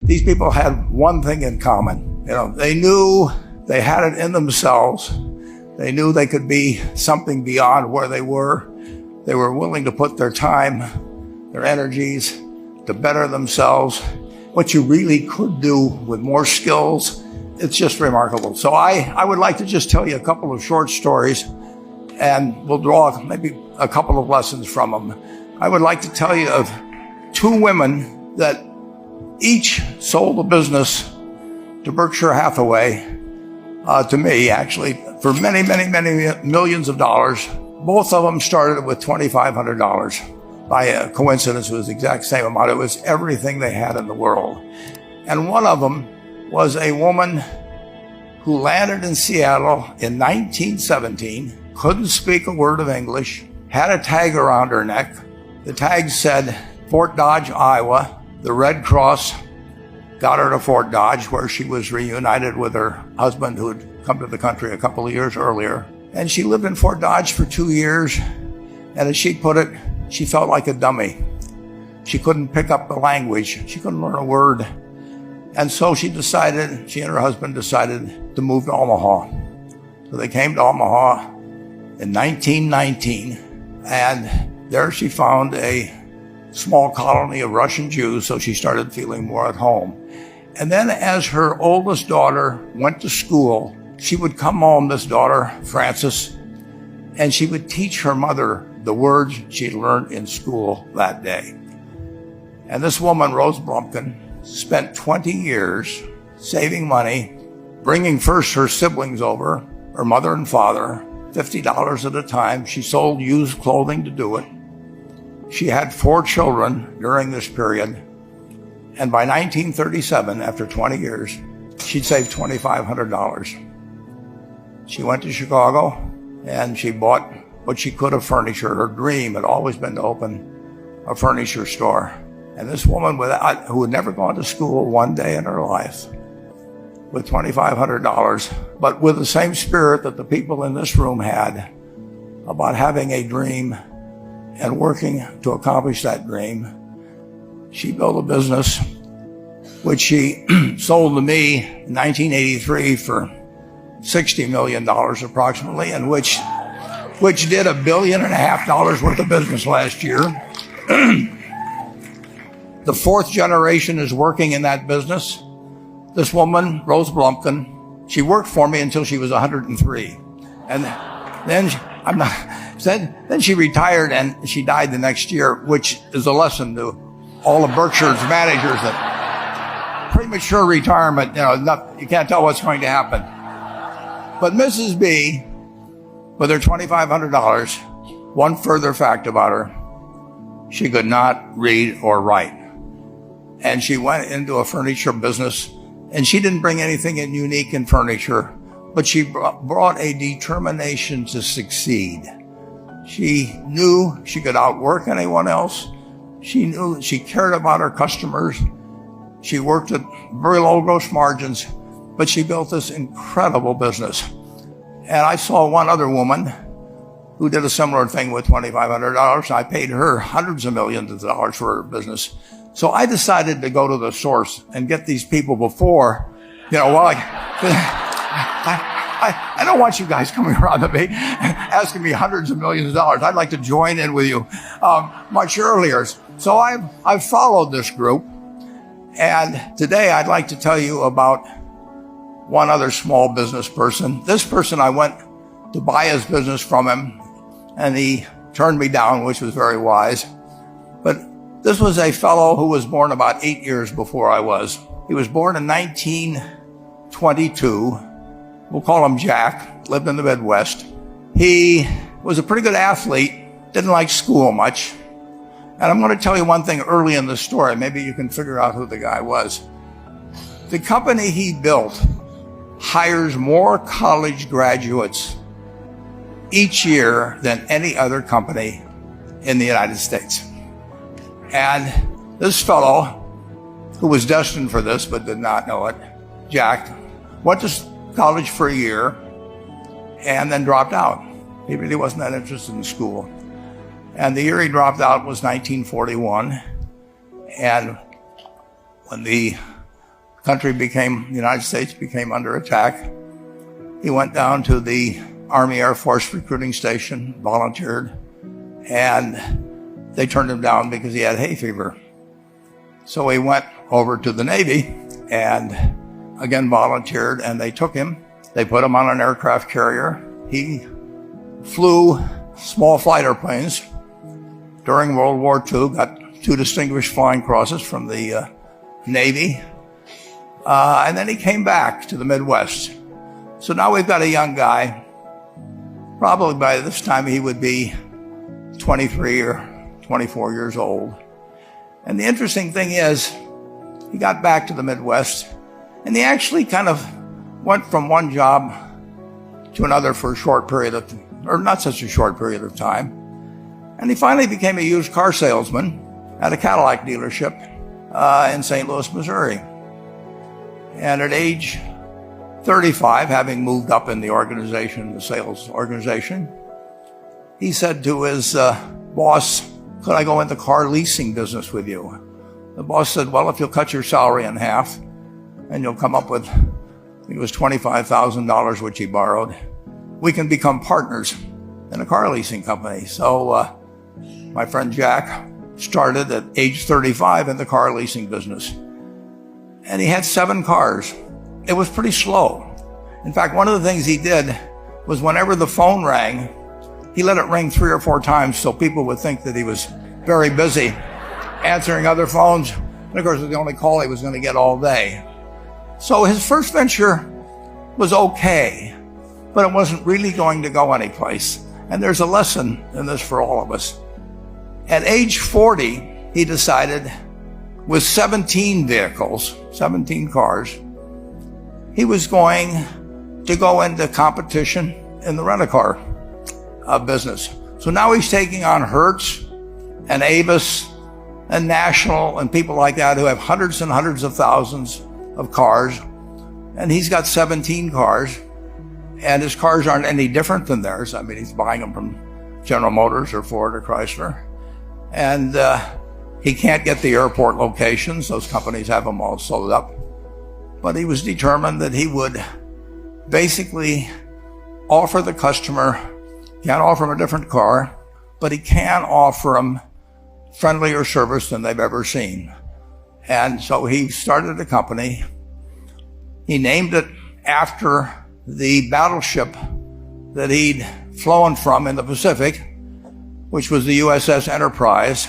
these people had one thing in common. They knew they had it in themselves. They knew they could be something beyond where they were. They were willing to put their time, their energies to better themselves. What you really could do with more skills, it's just remarkable. So I would like to just tell you a couple of short stories, and we'll draw maybe a couple of lessons from them. I would like to tell you of two women that each sold a business to Berkshire Hathaway, to me actually, for many, many, many millions of dollars. Both of them started with $2,500. By a coincidence, it was the exact same amount. It was everything they had in the world. And one of them was a woman who landed in Seattle in 1917, couldn't speak a word of English, had a tag around her neck. The tag said Fort Dodge, Iowa. The Red Cross got her to Fort Dodge, where she was reunited with her husband who had come to the country a couple of years earlier. And she lived in Fort Dodge for 2 years. And as she put it, she felt like a dummy. She couldn't pick up the language. She couldn't learn a word. And so she and her husband decided to move to Omaha. So they came to Omaha in 1919. And there she found a small colony of Russian Jews, so she started feeling more at home. And then as her oldest daughter went to school, she would come home, this daughter, Frances, and she would teach her mother the words she'd learned in school that day. And this woman, Rose Blumpkin, spent 20 years saving money, bringing first her siblings over, her mother and father, $50 at a time. She sold used clothing to do it. She had 4 children during this period. And by 1937, after 20 years, she'd saved $2,500. She went to Chicago and she bought what she could of furniture. Her dream had always been to open a furniture store. And this woman who had never gone to school one day in her life, with $2,500, but with the same spirit that the people in this room had about having a dream and working to accomplish that dream, she built a business which she sold to me in 1983 for $60 million approximately, and which did $1.5 billion worth of business last year. The 4th generation is working in that business. This woman, Rose Blumpkin, she worked for me until she was 103. And then she retired and she died the next year, which is a lesson to all of Berkshire's managers that premature retirement, you can't tell what's going to happen. But Mrs. B, with her $2,500, one further fact about her, she could not read or write. And she went into a furniture business, and she didn't bring anything unique in furniture, but she brought a determination to succeed. She knew she could outwork anyone else. She knew she cared about her customers. She worked at very low gross margins, but she built this incredible business. And I saw one other woman who did a similar thing with $2,500. I paid her hundreds of millions of dollars for her business. So I decided to go to the source and get these people before, I don't want you guys coming around to me asking me hundreds of millions of dollars. I'd like to join in with you much earlier. So I've followed this group. And today I'd like to tell you about one other small business person. This person, I went to buy his business from him, and he turned me down, which was very wise. But this was a fellow who was born about 8 years before I was. He was born in 1922. We'll call him Jack, lived in the Midwest. He was a pretty good athlete, didn't like school much. And I'm going to tell you one thing early in the story. Maybe you can figure out who the guy was. The company he built hires more college graduates each year than any other company in the United States. And this fellow, who was destined for this but did not know it, Jack, went to college for a year and then dropped out. He really wasn't that interested in school. And the year he dropped out was 1941. And when the the United States became under attack, he went down to the Army Air Force recruiting station, volunteered, and they turned him down because he had hay fever. So he went over to the Navy and again volunteered, and they took him. They put him on an aircraft carrier. He flew small fighter airplanes during World War II, got 2 distinguished flying crosses from the Navy, and then he came back to the Midwest. So now we've got a young guy. Probably by this time he would be 23 or 24 years old. And the interesting thing is, he got back to the Midwest, and he actually kind of went from one job to another for a short period of, or not such a short period of time. And he finally became a used car salesman at a Cadillac dealership in St. Louis, Missouri. And at age 35, having moved up in the organization, the sales organization, he said to his boss, "Could I go into car leasing business with you?" The boss said, "Well, if you'll cut your salary in half and you'll come up with," I think it was $25,000, which he borrowed, "we can become partners in a car leasing company." So my friend Jack started at age 35 in the car leasing business. And he had 7 cars. It was pretty slow. In fact, one of the things he did was whenever the phone rang, he let it ring 3 or 4 times so people would think that he was very busy answering other phones. And of course, it was the only call he was going to get all day. So his first venture was okay, but it wasn't really going to go anyplace. And there's a lesson in this for all of us. At age 40, he decided, with 17 vehicles, 17 cars, he was going to go into competition in the rent-a-car business. So now he's taking on Hertz and Avis and National and people like that who have hundreds and hundreds of thousands of cars. And he's got 17 cars, and his cars aren't any different than theirs. I mean, he's buying them from General Motors or Ford or Chrysler. And he can't get the airport locations. Those companies have them all sold up. But he was determined that he would basically offer the customer, can't offer him a different car, but he can offer him friendlier service than they've ever seen. And so he started a company. He named it after the battleship that he'd flown from in the Pacific, which was the USS Enterprise.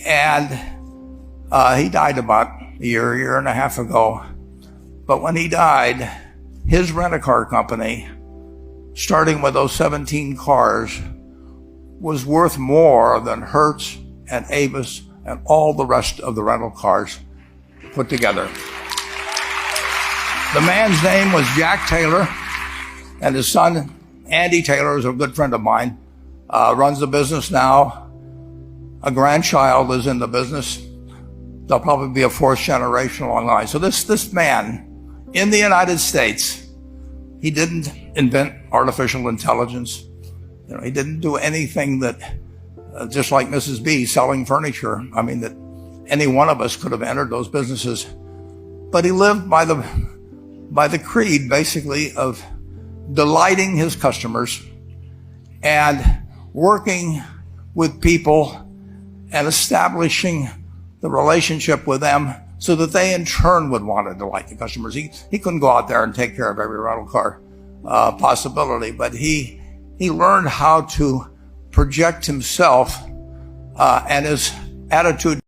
And he died about a year and a half ago. But when he died, his rent-a-car company, starting with those 17 cars, was worth more than Hertz and Avis and all the rest of the rental cars put together. The man's name was Jack Taylor, and his son, Andy Taylor, is a good friend of mine, runs the business now. A grandchild is in the business. There'll probably be a 4th generation along the line. So this man in the United States, he didn't invent artificial intelligence. You know, he didn't do anything that, just like Mrs. B selling furniture, I mean, that any one of us could have entered those businesses. But he lived by the creed, basically, of delighting his customers and working with people and establishing the relationship with them so that they in turn would want to delight the customers. He couldn't go out there and take care of every rental car possibility, but he learned how to project himself and his attitude